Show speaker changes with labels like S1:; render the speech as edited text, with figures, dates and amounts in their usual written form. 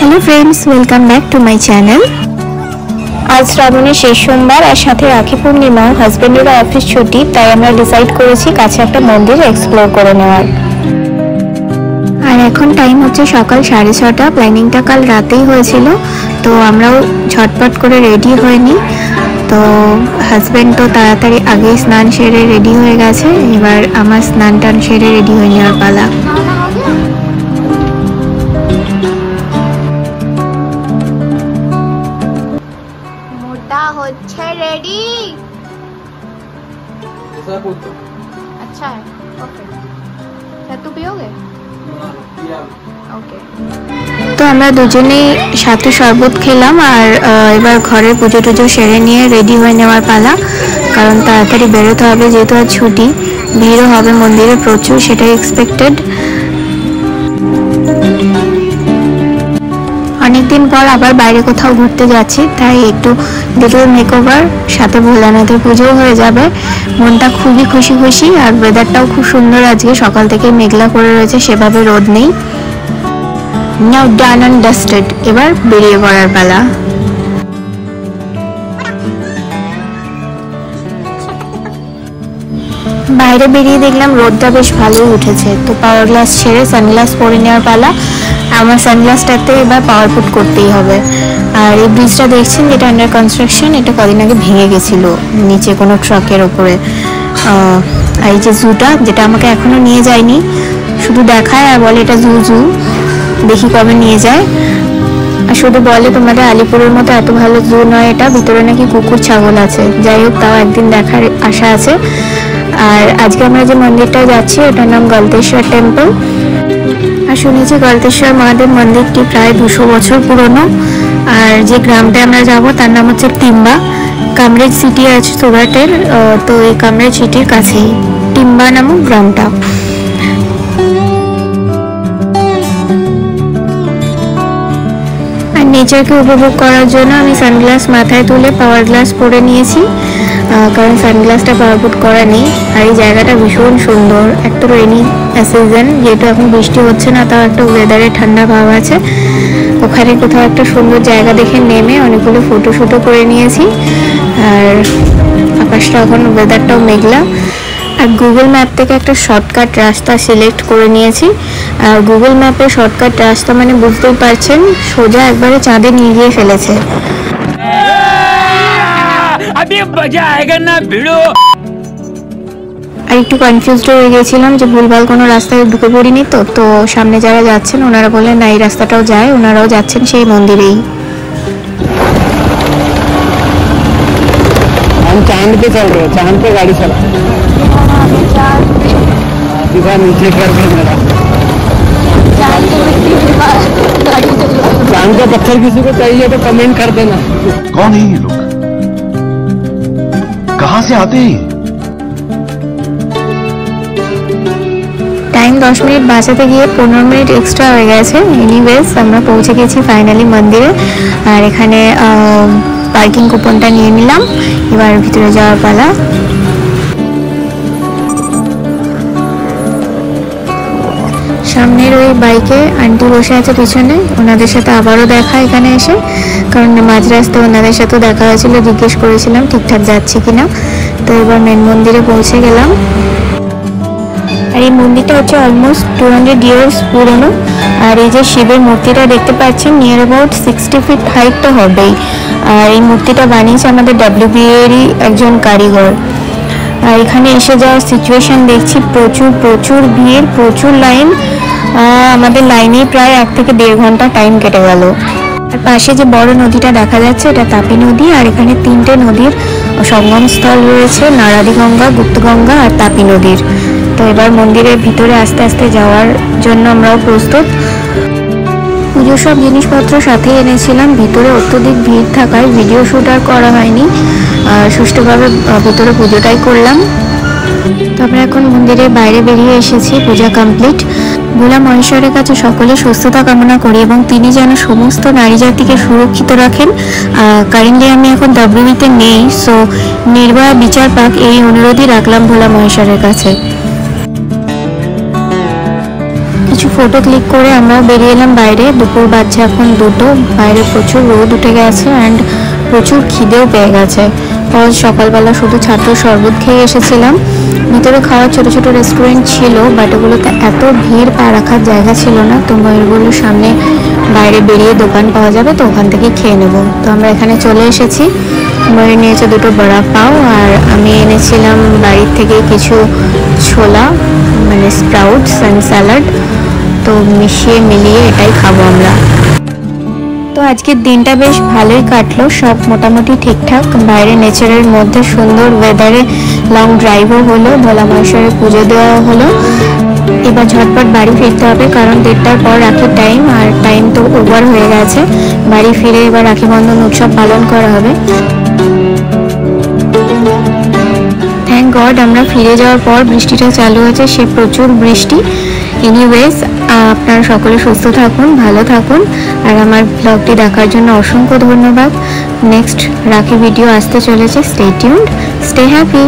S1: Hello friends, welcome back to my channel. आज শ্রাবণের শেষ সোমবার আর সাথে রাখি পূর্ণিমা। হাজবেন্ডের অফিস ছুটি, তাই আমরা ডিসাইড করেছি কাছে একটা মন্দির এক্সপ্লোর করে নেওয়ার। আর এখন টাইম হচ্ছে সকাল 6:30। প্ল্যানিংটা কাল রাতেই হয়েছিল, তো আমরাও ঝটপট করে রেডি হয়নি। তো হাজবেন্ড তো তাড়াতাড়ি আগেই স্নান সেরে রেডি হয়ে গেছে, এবার আমার স্নান টান সেরে রেডি হয়ে নেওয়ার পালা।
S2: अच्छा रेडी अच्छा है ओके क्या तू पियोगे ओके।
S1: তো আমরা দুজনেই সাথে শরবত খেলাম আর এবার ঘরের পুজো টুজো সেরে নিয়ে রেডি হয়ে নেওয়ার পালা, কারণ তাড়াতাড়ি বেরোতে হবে, যেহেতু আর ছুটি। ভিড়ও হবে মন্দিরে প্রচুর, সেটাই এক্সপেক্টেড। অনেকদিন পর আবার বাইরে কোথাও ঘুরতে যাচ্ছি, তাই একটু লিটল মেকওভার, সাথে ভোলানাথের পুজোও হয়ে যাবে। মনটা খুবই খুশি খুশি, আর ওয়েদারটাও খুব সুন্দর। আজকে সকাল থেকে মেঘলা করে রয়েছে, সেভাবে রোদ নেই। নাও ডান অ্যান্ড ডাস্টেড, এবার বেরিয়ে পড়ার পালা। বাইরে বেরিয়ে দেখলাম রোদটা বেশ ভালোই উঠেছে, তো পাওয়ার গ্লাস ছেড়ে সানগ্লাস পরে নেওয়ার পালা। আমার সানগ্লাসটাতে এবার পাওয়ার পুট করতেই হবে। আর এই ব্রিজটা দেখছেন, যেটা আন্ডার কনস্ট্রাকশন, এটা কদিন আগে ভেঙে গেছিল নিচে কোনো ট্রাকের ওপরে। আর এই যে জুটা, যেটা আমাকে এখনো নিয়ে যায়নি, শুধু দেখায় আর বলে এটা জু জু, দেখি কবে নিয়ে যায়। আর শুধু বলে তোমাদের আলিপুরের মতো এত ভালো জু নয় এটা, ভিতরে নাকি কুকুর ছাগল আছে। যাই হোক, তাও একদিন দেখার আশা আছে। আর আজকে আমরা যে মন্দিরটায় যাচ্ছি, ওটার নাম গলতেশ্বর টেম্পল। আর শুনেছি গলতেশ্বর মহাদেব মন্দিরটি প্রায় 200 বছর পুরনো। আর যে গ্রামটা আমরা যাব তার নাম হচ্ছে টিম্বা। কামরেজ সিটি আছে সুরাটের, তো এই কামরেজ সিটির কাছেই টিম্বা নামক গ্রামটা। আর নেচারকে উপভোগ করার জন্য আমি সানগ্লাস মাথায় তুলে পাওয়ার গ্লাস পরে নিয়েছি, কারণ সানগ্লাসটা পাওয়ার পুট করা নেই। আর এই জায়গাটা ভীষণ সুন্দর। একটা রেনি সিজন, যেহেতু এখন বৃষ্টি হচ্ছে না, তাও একটা ওয়েদারে ঠান্ডা ভাব আছে। ওখানে কোথাও একটা সুন্দর জায়গা দেখে নেমে অনেকগুলো ফটোশুটও করে নিয়েছি। আর আকাশটা এখন, ওয়েদারটাও মেঘলা। আর গুগল ম্যাপ থেকে একটা শর্টকাট রাস্তা সিলেক্ট করে নিয়েছি। আর গুগল ম্যাপের শর্টকাট রাস্তা মানে বুঝতেই পারছেন, সোজা একবারে চাঁদে নিয়ে গিয়ে ফেলেছে। আর একটু কনফিউজড হয়ে গেছিলাম যে ভুলভাল কোনো রাস্তায় ঢুকে পড়িনি তো সামনে যারা যাচ্ছেন ওনারা বললেন না, এই রাস্তাটাও যায়, ওনারাও যাচ্ছেন সেই মন্দিরেই।
S3: हम चांद पे चल रहे हैं, चांद पे गाड़ी चला नीचे करके मेरा चांद का पत्थर किसी को चाहिए तो कमेंट कर देना।
S4: कौन है ये लोग, कहां से आते हैं?
S1: টাইম 10 মিনিট বাঁচাতে গিয়ে 15 মিনিট এক্সট্রা হয়ে গেছে। এনিওয়েজ, আমরা পৌঁছে গেছি ফাইনালি মন্দিরে। আর এখানে পার্কিং কুপনটা নিয়ে নিলাম, এবার ভিতরে যাওয়ার পালা। সামনের ওই বাইকে আন্টি বসে আছে পিছনে, ওনাদের সাথে আবারও দেখা এখানে এসে, কারণ মাঝ রাস্তায় ওনাদের সাথেও দেখা হয়েছিল, জিজ্ঞেস করেছিলাম ঠিকঠাক যাচ্ছে কিনা। তো এবার মেন মন্দিরে পৌঁছে গেলাম। আর এই মন্দিরটা হচ্ছে অলমোস্ট 200 ইয়ার্স পুরনো। আর এই যে শিবের মূর্তিটা দেখতে পাচ্ছেন, নিয়ার অ্যাবাউট 60 ফিট হাইট তো হবেই। আর এই মূর্তিটা বানিয়েছে আমাদের WBA-এরই একজন কারিগর। আর এখানে এসে যাওয়ার সিচুয়েশন দেখছি, প্রচুর প্রচুর ভিড়, প্রচুর লাইন। আমাদের লাইনেই প্রায় 1 থেকে 1.5 ঘন্টা টাইম কেটে গেল। আর পাশে যে বড় নদীটা দেখা যাচ্ছে, এটা তাপি নদী। আর এখানে 3টে নদীর সঙ্গম স্থল রয়েছে, নারাদি গঙ্গা, গুপ্তগঙ্গা আর তাপি নদীর। তো এবার মন্দিরের ভিতরে আস্তে আস্তে যাওয়ার জন্য আমরাও প্রস্তুত। পুজোর সব জিনিসপত্র সাথে এনেছিলাম। ভিতরে অত্যধিক ভিড় থাকায় ভিডিও শ্যুট আর করা হয়নি, সুষ্ঠুভাবে ভিতরে পুজোটাই করলাম। তো আমরা এখন মন্দিরের বাইরে বেরিয়ে এসেছি, পূজা কমপ্লিট। ভোলা মহেশ্বরের কাছে সকলে সুস্থতা কামনা করি এবং তিনি যেন সমস্ত নারী জাতিকে সুরক্ষিত রাখেন। কারেন্টলি আমি এখন WB-তে নেই, সো নির্ভয়া বিচার পাক, এই অনুরোধই রাখলাম ভোলা মহেশ্বরের কাছে। কিছু ফটো ক্লিক করে আমরা বেরিয়ে এলাম বাইরে। দুপুর বাজছে এখন 2টো, বাইরে প্রচুর রোদ উঠে গেছে অ্যান্ড প্রচুর খিদেও পেয়ে গেছে। সকালবেলা শুধু ছাত্র শরবত খেয়ে এসেছিলাম। ভিতরে খাওয়ার ছোট ছোট রেস্টুরেন্ট ছিল, বাট ওগুলোতে এত ভিড় পা রাখার জায়গা ছিল না। তো ময়ূরগুলোর সামনে বাইরে বেরিয়ে দোকান পাওয়া যাবে, তো ওখান থেকে খেয়ে নেবো। তো আমরা এখানে চলে এসেছি। ময়ূর নিয়েছে 2টো বড়া পাও, আর আমি এনেছিলাম বাড়ির থেকে কিছু ছোলা, মানে স্প্রাউটস অ্যান্ড স্যালাড। তো মিলিয়ে এটাই খাবো আমরা। তো আজকের দিনটা বেশ ভালোই কাটলো, সব মোটামুটি ঠিকঠাক। বাইরে নেচারের মধ্যে সুন্দর ওয়েদারে লং ড্রাইভও হলো, ভোলা মহেশ্বরের পুজো দেওয়াও হলো। এবার ঝটপট বাড়ি ফিরতে হবে, কারণ 1:30টার পর রাখির টাইম, আর টাইম তো ওভার হয়ে গেছে। বাড়ি ফিরে এবার রাখি বন্ধন উৎসব পালন করা হবে। থ্যাংক গড আমরা ফিরে যাওয়ার পর বৃষ্টিটা চালু হয়েছে, সে প্রচুর বৃষ্টি। এনিওয়েজ, আপনারা সকলে সুস্থ থাকুন, ভালো থাকুন, আর আমার ব্লগটি দেখার জন্য অসংখ্য ধন্যবাদ। নেক্সট রাখি ভিডিও আসতে চলেছে, স্টে টিউনড, স্টে হ্যাপি।